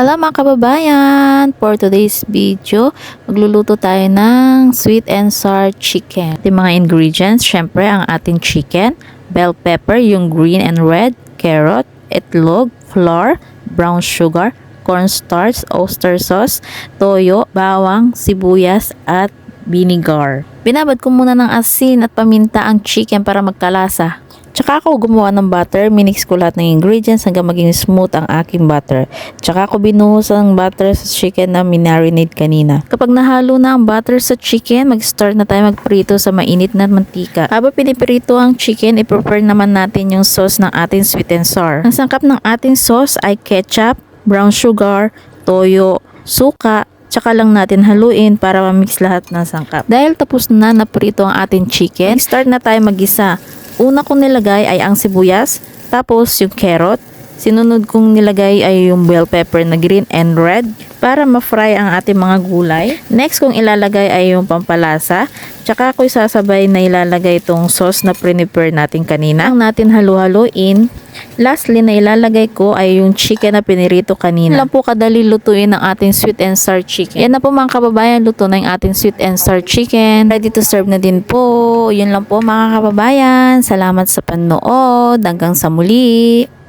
Hello mga kababayan! For today's video, magluluto tayo ng sweet and sour chicken. Yung mga ingredients, syempre ang ating chicken, bell pepper, yung green and red, carrot, itlog, flour, brown sugar, cornstarch, oyster sauce, toyo, bawang, sibuyas, at vinegar. Binabad ko muna ng asin at paminta ang chicken para magkalasa. Tsaka ako gumawa ng butter, minix ko lahat ng ingredients hanggang maging smooth ang aking butter. Tsaka ako binuhos ang butter sa chicken na minarinate kanina. Kapag nahalo na ang butter sa chicken, mag-start na tayo magprito sa mainit na mantika. Habang piniprito ang chicken, i-prepare naman natin yung sauce ng ating sweet and sour. Ang sangkap ng ating sauce ay ketchup, brown sugar, toyo, suka, tsaka lang natin haluin para ma-mix lahat ng sangkap. Dahil tapos na naprito ang ating chicken, start na tayo mag-isa. Una kong nilagay ay ang sibuyas, tapos yung carrot, sinunod kong nilagay ay yung bell pepper na green and red para ma-fry ang ating mga gulay. Next kong ilalagay ay yung pampalasa, tsaka ako sasabay na ilalagay itong sauce na prepare natin kanina. Ang natin halu-haluin. Lastly na ilalagay ko ay yung chicken na pinirito kanina. Lang po kadali lutuin ang ating sweet and sour chicken. Yan na po mga kababayan, luto na yung ating sweet and sour chicken. Ready to serve na din po. Yun lang po mga kababayan. Salamat sa panood. Hanggang sa muli.